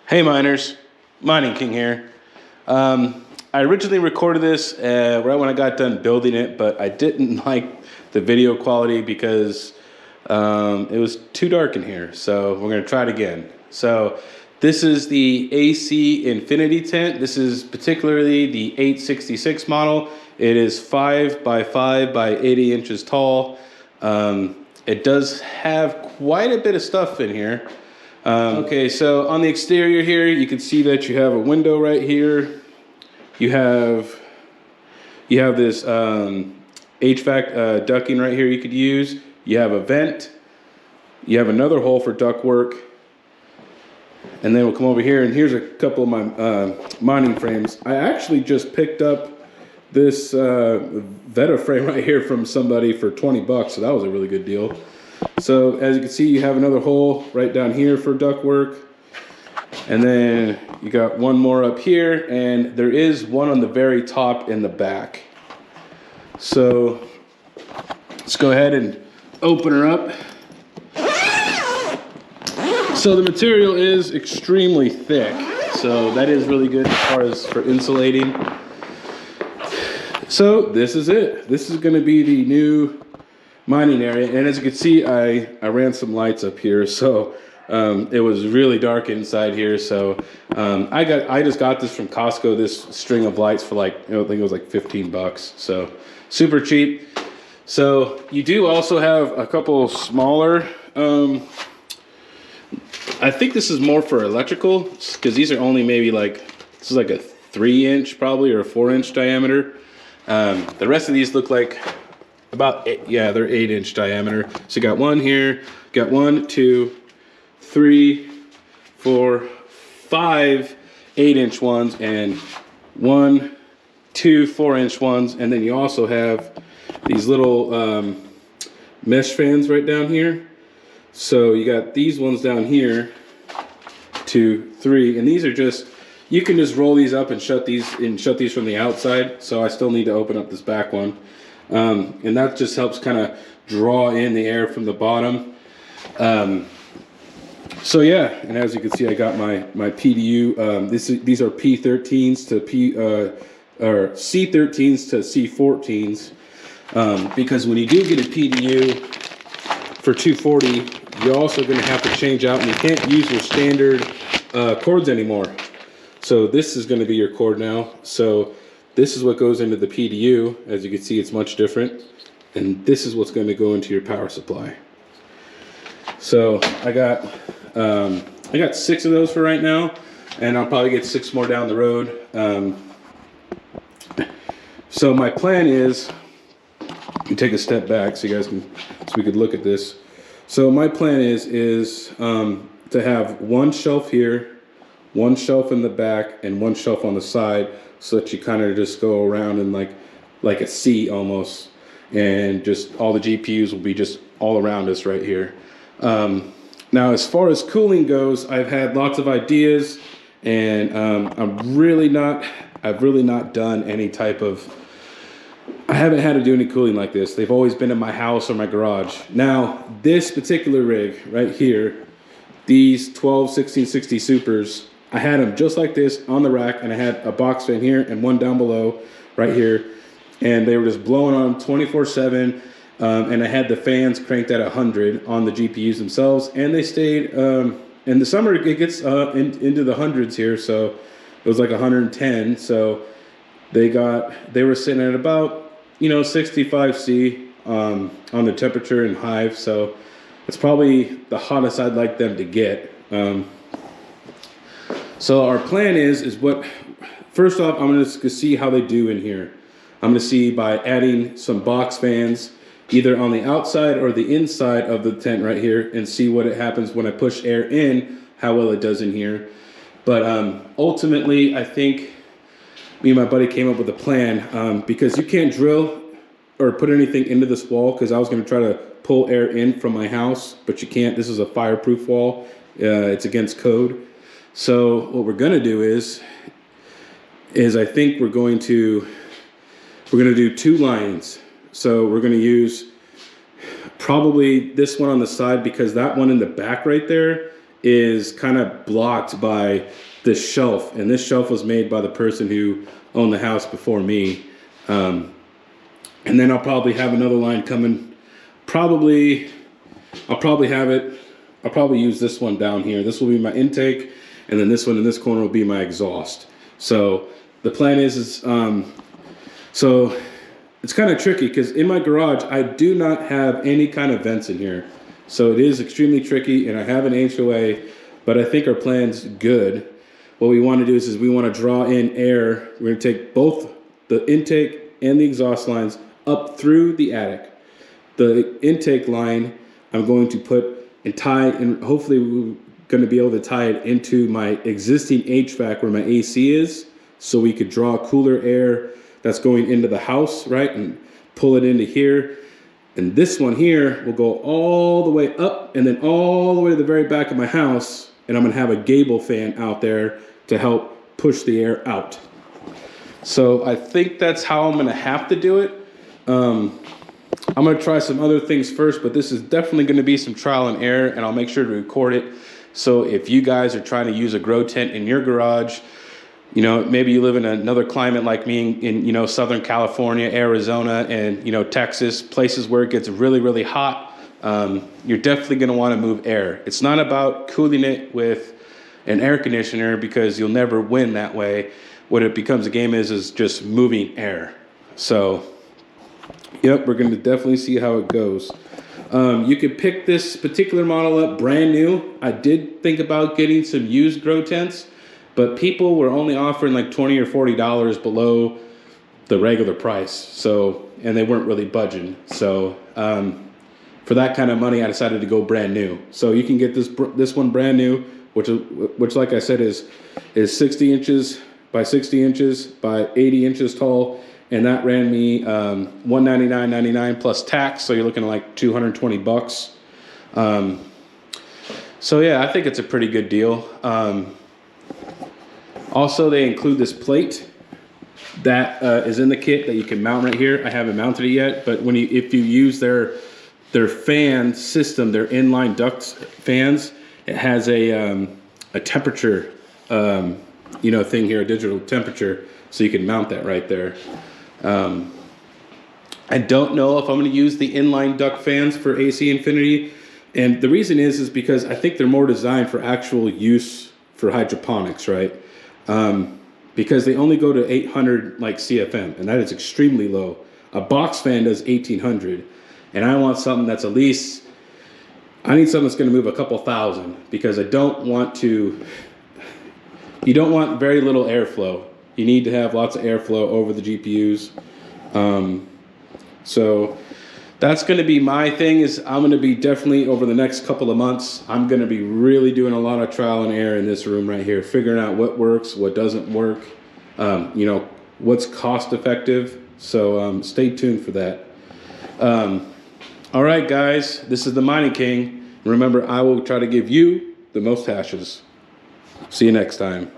Hey miners, Mining King here. I originally recorded this right when I got done building it, but I didn't like the video quality because it was too dark in here. So we're gonna try it again. So this is the AC Infinity tent. This is particularly the 866 model. It is 5 by 5 by 80 inches tall. It does have quite a bit of stuff in here. Okay, so on the exterior here, you can see that you have a window right here. You have this HVAC ducting right here you could use. You have a vent. You have another hole for ductwork. And then we'll come over here, and here's a couple of my mining frames. I actually just picked up this Veta frame right here from somebody for 20 bucks, so that was a really good deal. So as you can see, you have another hole right down here for ductwork. And then you got one more up here, and there is one on the very top in the back. So let's go ahead and open her up. So the material is extremely thick, so that is really good as far as for insulating. So this is it. This is going to be the new mining area, and as you can see, I ran some lights up here, so it was really dark inside here. So I just got this from Costco, this string of lights for like, I think it was like 15 bucks, so super cheap. So you do also have a couple smaller, I think this is more for electrical, because these are only maybe like, this is like a 3-inch probably, or a 4-inch diameter. The rest of these look like about they're 8-inch diameter. So you got one here, got 1, 2, 3, 4, 5 8-inch ones, and 1, 2 4-inch ones, and then you also have these little mesh fans right down here. So you got these ones down here, 2, 3, and these are just, you can just roll these up and shut these from the outside. So I still need to open up this back one. And that just helps kind of draw in the air from the bottom. So yeah, and as you can see, I got my PDU. These are P13s to or C13s to C14s. Because when you do get a PDU for 240, you're also going to have to change out, and you can't use your standard cords anymore. So this is going to be your cord now. So this is what goes into the PDU. As you can see, it's much different. And this is what's going to go into your power supply. So I got 6 of those for right now, and I'll probably get 6 more down the road. So my plan is, let me take a step back so you guys can, so we could look at this. So my plan is to have one shelf here, one shelf in the back, and one shelf on the side, so that you kind of just go around in like a C almost, and just all the GPUs will be just all around us right here. Now as far as cooling goes, I've had lots of ideas, and I've really not done any type of, I haven't had to do any cooling like this. They've always been in my house or my garage. Now this particular rig right here, these 12 1660 Supers, I had them just like this on the rack, and I had a box fan here and one down below right here, and they were just blowing on 24/7, and I had the fans cranked at 100 on the GPUs themselves, and they stayed, in the summer it gets into the hundreds here, so it was like 110, so they were sitting at about, 65 C on the temperature and hive, so it's probably the hottest I'd like them to get. So our plan is first off, I'm going to see how they do in here. I'm going to see by adding some box fans either on the outside or the inside of the tent right here, and see what happens when I push air in, how well it does in here. But ultimately, I think me and my buddy came up with a plan, because you can't drill or put anything into this wall, because I was going to try to pull air in from my house, but you can't. This is a fireproof wall. It's against code. So what we're going to do is I think we're going to do 2 lines. So we're going to use probably this one on the side, because that one in the back right there is kind of blocked by this shelf, and this shelf was made by the person who owned the house before me. And then I'll probably have another line coming. I'll probably use this one down here. This will be my intake, and then this one in this corner will be my exhaust. So the plan is so it's kind of tricky because in my garage, I do not have any kind of vents in here. So it is extremely tricky, and I have an HOA, but I think our plan's good. What we want to do is we want to draw in air. We're going to take both the intake and the exhaust lines up through the attic. The intake line, I'm going to put and tie, and hopefully we're going to be able to tie it into my existing HVAC where my AC is, so we could draw cooler air that's going into the house, right, and pull it into here. And this one here will go all the way up and then all the way to the very back of my house, and I'm going to have a gable fan out there to help push the air out. So I think that's how I'm going to have to do it. I'm going to try some other things first, but this is definitely going to be some trial and error, and I'll make sure to record it. So if you guys are trying to use a grow tent in your garage, you know, maybe you live in another climate like me in you know, Southern California, Arizona, and, you know, Texas, places where it gets really, really hot, you're definitely going to want to move air. It's not about cooling it with an air conditioner, because you'll never win that way. What it becomes a game is just moving air. So, yep, we're going to definitely see how it goes. You could pick this particular model up brand new. I did think about getting some used grow tents, but people were only offering like $20 or $40 below the regular price. So, and they weren't really budging. So, for that kind of money, I decided to go brand new. So you can get this one brand new, which like I said is 60 inches by 60 inches by 80 inches tall, and that ran me $199.99 plus tax. So you're looking at like $220. So yeah, I think it's a pretty good deal. Also, they include this plate that is in the kit that you can mount right here. I haven't mounted it yet, but if you use their fan system, their inline duct fans, it has a temperature you know, thing here, a digital temperature, so you can mount that right there. I don't know if I'm going to use the inline duct fans for AC Infinity, and the reason is because I think they're more designed for actual use for hydroponics, right? Because they only go to 800 like CFM, and that is extremely low. A box fan does 1800, and I want something that's at least, I need something that's going to move a couple thousand, because I don't want to, you don't want very little airflow. You need to have lots of airflow over the GPUs. So that's going to be my thing. Is I'm going to be definitely over the next couple of months, I'm going to be really doing a lot of trial and error in this room right here, figuring out what works, what doesn't work, you know, what's cost effective. So stay tuned for that. All right, guys, this is the Mining King. Remember, I will try to give you the most hashes. See you next time.